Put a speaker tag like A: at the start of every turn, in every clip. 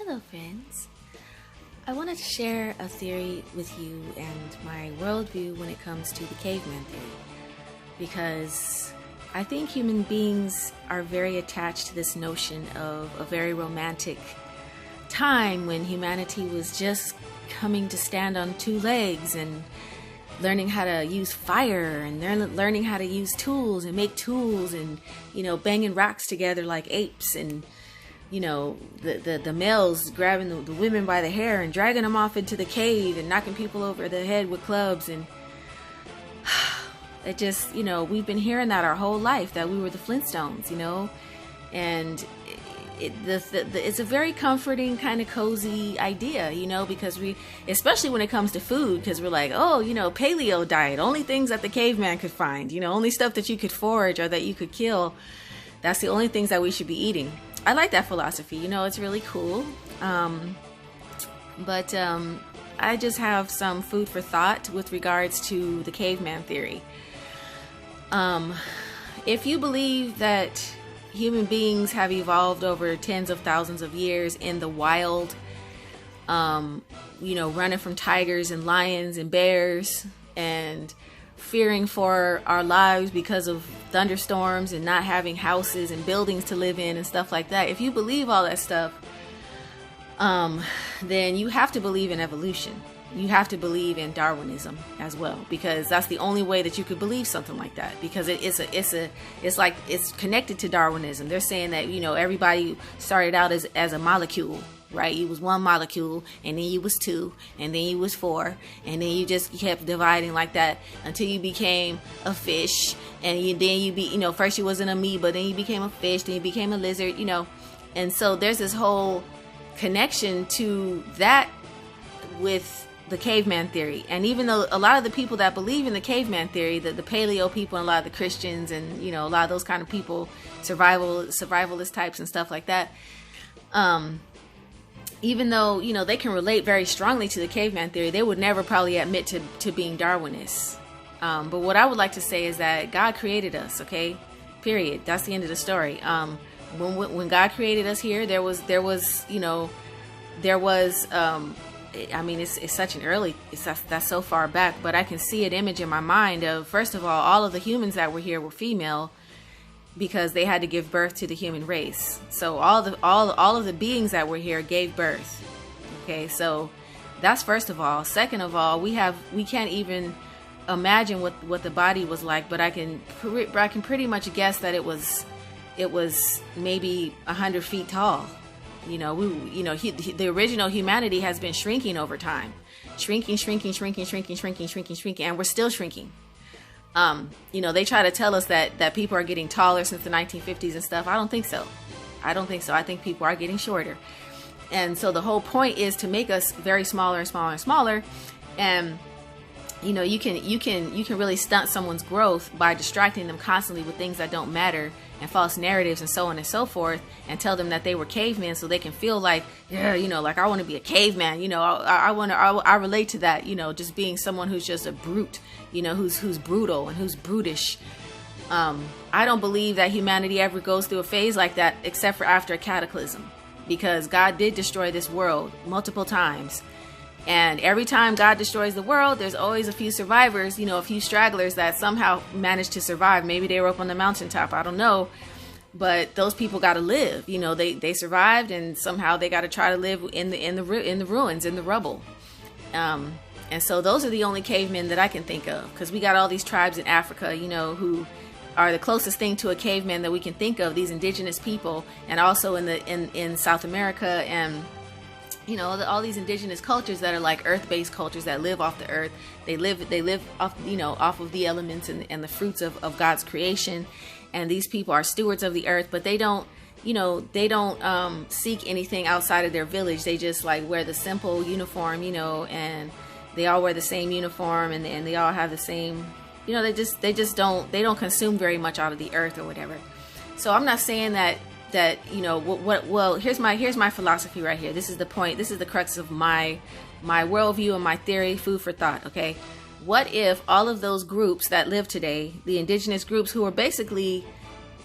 A: Hello friends. I wanted to share a theory with you and my worldview when it comes to the caveman theory, because I think human beings are very attached to this notion of a very romantic time when humanity was just coming to stand on two legs and learning how to use fire and learning how to use tools and make tools and, banging rocks together like apes, and the males grabbing the women by the hair and dragging them off into the cave and knocking people over the head with clubs. And it just, we've been hearing that our whole life, that we were the Flintstones, and it's a very comforting, kind of cozy idea, because especially when it comes to food, because we're like, paleo diet, only things that the caveman could find, only stuff that you could forage or that you could kill. That's the only things that we should be eating. I like that philosophy. It's really cool. But I just have some food for thought with regards to the caveman theory. If you believe that human beings have evolved over tens of thousands of years in the wild, running from tigers and lions and bears and fearing for our lives because of thunderstorms and not having houses and buildings to live in and stuff like that. If you believe all that stuff, then you have to believe in evolution. You have to believe in Darwinism as well, because that's the only way that you could believe something like that, because it's connected to Darwinism. They're saying that, everybody started out as a molecule, right? You was one molecule, and then you was two, and then you was four, and then you just kept dividing like that until you became a fish, and first you was an amoeba, then you became a fish, then you became a lizard, and so there's this whole connection to that with the caveman theory. And even though a lot of the people that believe in the caveman theory, the paleo people and a lot of the Christians and a lot of those kind of people, survivalist types and stuff like that, even though they can relate very strongly to the caveman theory, they would never probably admit to being Darwinists. But what I would like to say is that God created us, okay? Period. That's the end of the story. When God created us here, there was it's such an early, that's so far back, but I can see an image in my mind of, first of all of the humans that were here were female, because they had to give birth to the human race. So all of the beings that were here gave birth. Okay, so that's first of all. Second of all, we can't even imagine what the body was like, but I can pretty much guess that it was maybe 100 feet tall. The original humanity has been shrinking over time, shrinking, and we're still shrinking. They try to tell us that people are getting taller since the 1950s and stuff. I don't think so. I think people are getting shorter. And so the whole point is to make us very smaller and smaller and smaller. And, you can really stunt someone's growth by distracting them constantly with things that don't matter and false narratives and so on and so forth, and tell them that they were cavemen so they can feel like, like I want to be a caveman. I relate to that, just being someone who's just a brute, who's brutal and who's brutish. I don't believe that humanity ever goes through a phase like that except for after a cataclysm, because God did destroy this world multiple times. And every time God destroys the world, there's always a few survivors, a few stragglers that somehow managed to survive. Maybe they were up on the mountaintop, I don't know. But those people got to live. They survived, and somehow they got to try to live in the ruins, in the rubble. And so those are the only cavemen that I can think of, because we got all these tribes in Africa, who are the closest thing to a caveman that we can think of, these indigenous people, and also in South America, and all these indigenous cultures that are like earth-based cultures that live off the earth. They live off, off of the elements and the fruits of God's creation. And these people are stewards of the earth, but they don't seek anything outside of their village. They just like wear the simple uniform, and they all wear the same uniform, and they all have the same, they don't consume very much out of the earth or whatever. So I'm not saying that here's my philosophy right here. This is the point. This is the crux of my worldview and my theory. Food for thought. Okay, what if all of those groups that live today, the indigenous groups who are basically,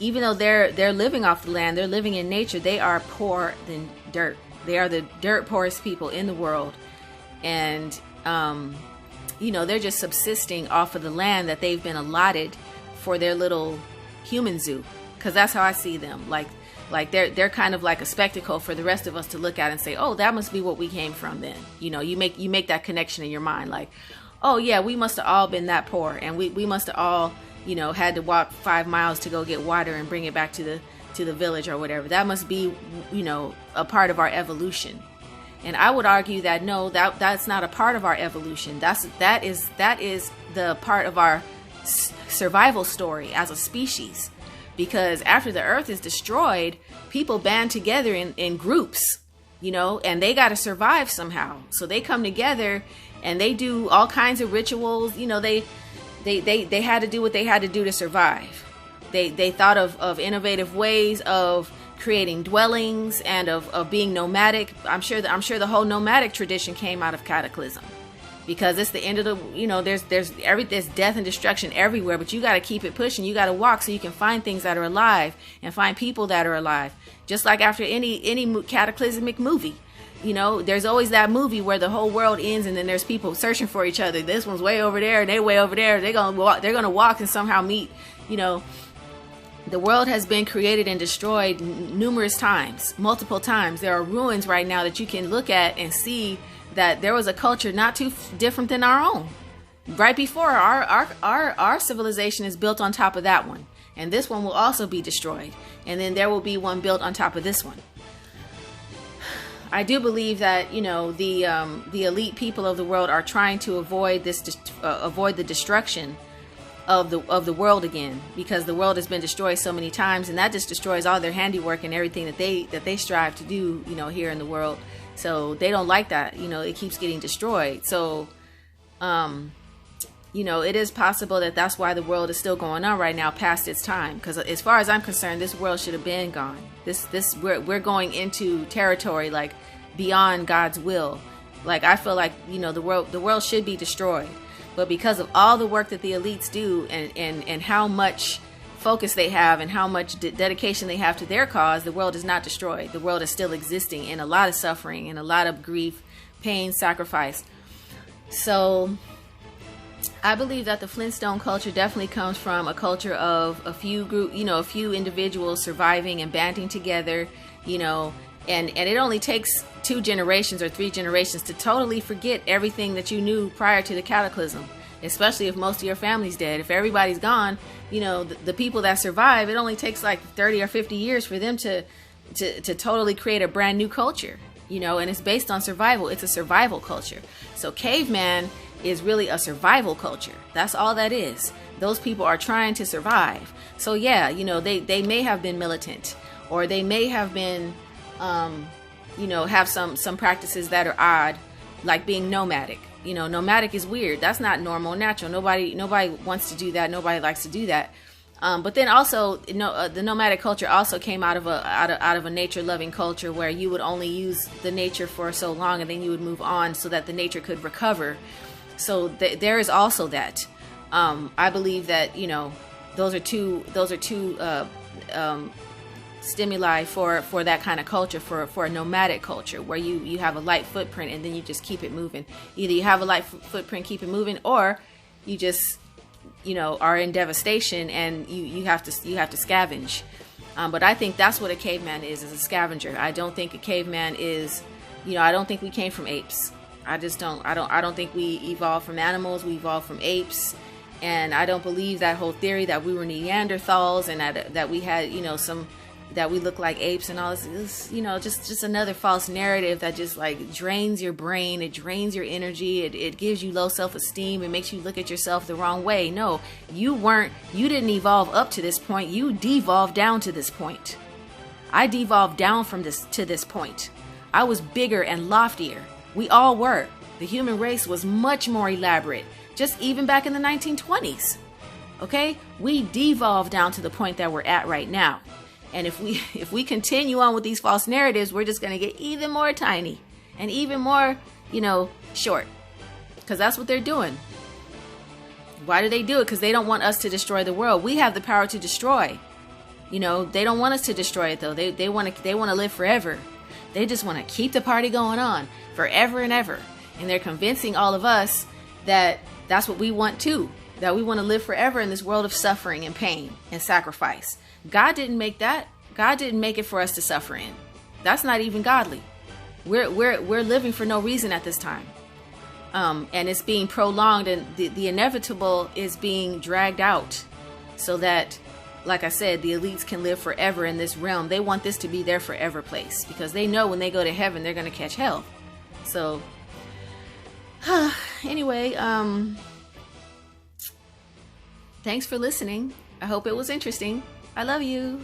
A: even though they're living off the land, they're living in nature, they are poor than dirt. They are the dirt poorest people in the world. And, they're just subsisting off of the land that they've been allotted for their little human zoo. Because that's how I see them. Like they're kind of like a spectacle for the rest of us to look at and say, oh, that must be what we came from then. You make that connection in your mind. Like, oh yeah, we must have all been that poor, and we must have all, had to walk 5 miles to go get water and bring it back to the village or whatever. That must be, a part of our evolution. And I would argue that no, that's not a part of our evolution. That is the part of our survival story as a species. Because after the earth is destroyed, people band together in groups, and they got to survive somehow. So they come together and they do all kinds of rituals. They had to do what they had to do to survive. They thought of innovative ways of creating dwellings and of being nomadic. I'm sure the whole nomadic tradition came out of Cataclysm. Because it's the end of the, there's death and destruction everywhere, but you got to keep it pushing. You got to walk so you can find things that are alive and find people that are alive. Just like after any cataclysmic movie, there's always that movie where the whole world ends and then there's people searching for each other. This one's way over there, they way over there. They're gonna walk and somehow meet. The world has been created and destroyed numerous times, multiple times. There are ruins right now that you can look at and see that there was a culture not too different than our own. Right before our civilization is built on top of that one. And this one will also be destroyed. And then there will be one built on top of this one. I do believe that, the elite people of the world are trying to avoid the destruction of the world again, because the world has been destroyed so many times, and that just destroys all their handiwork and everything that they strive to do, here in the world. So they don't like that, it keeps getting destroyed. So, it is possible that that's why the world is still going on right now past its time. Because as far as I'm concerned, this world should have been gone. We're going into territory like beyond God's will. Like, I feel like, the world should be destroyed. But because of all the work that the elites do and how much focus they have and how much dedication they have to their cause, the world is not destroyed. The world is still existing in a lot of suffering and a lot of grief, pain, sacrifice. So I believe that the Flintstone culture definitely comes from a culture of a few individuals surviving and banding together, and it only takes 2 generations or 3 generations to totally forget everything that you knew prior to the cataclysm, especially if most of your family's dead. If everybody's gone, the people that survive, it only takes like 30 or 50 years for them to totally create a brand new culture, and it's based on survival. It's a survival culture. So caveman is really a survival culture. That's all that is. Those people are trying to survive. So yeah, they may have been militant, or they may have been have some practices that are odd, like being nomadic. Nomadic is weird. That's not normal, natural. Nobody wants to do that. Nobody likes to do that. But then also, the nomadic culture also came out of a nature-loving culture where you would only use the nature for so long, and then you would move on so that the nature could recover. So there is also that. I believe that those are two stimuli for that kind of culture, for a nomadic culture where you have a light footprint and then you just keep it moving. Either you have a light footprint, keep it moving, or you just are in devastation and you have to scavenge. But I think that's what a caveman is a scavenger. I don't think a caveman is, I don't think we came from apes. I don't think we evolved from animals. We evolved from apes. And I don't believe that whole theory that we were Neanderthals and that we had, that we look like apes and all this, just another false narrative that just like drains your brain. It drains your energy. It gives you low self-esteem. It makes you look at yourself the wrong way. No, you didn't evolve up to this point. You devolved down to this point. I devolved down from to this point. I was bigger and loftier. We all were. The human race was much more elaborate, just even back in the 1920s. Okay? We devolved down to the point that we're at right now. And if we continue on with these false narratives, we're just going to get even more tiny and even more, short. Because that's what they're doing. Why do they do it? Because they don't want us to destroy the world. We have the power to destroy. They don't want us to destroy it though. They want to live forever. They just want to keep the party going on forever and ever. And they're convincing all of us that that's what we want too, that we want to live forever in this world of suffering and pain and sacrifice. God didn't make that. God didn't make it for us to suffer in. That's not even godly. We're living for no reason at this time. And it's being prolonged, and the inevitable is being dragged out so that, like I said, the elites can live forever in this realm. They want this to be their forever place because they know when they go to heaven, they're going to catch hell. So anyway, thanks for listening. I hope it was interesting. I love you.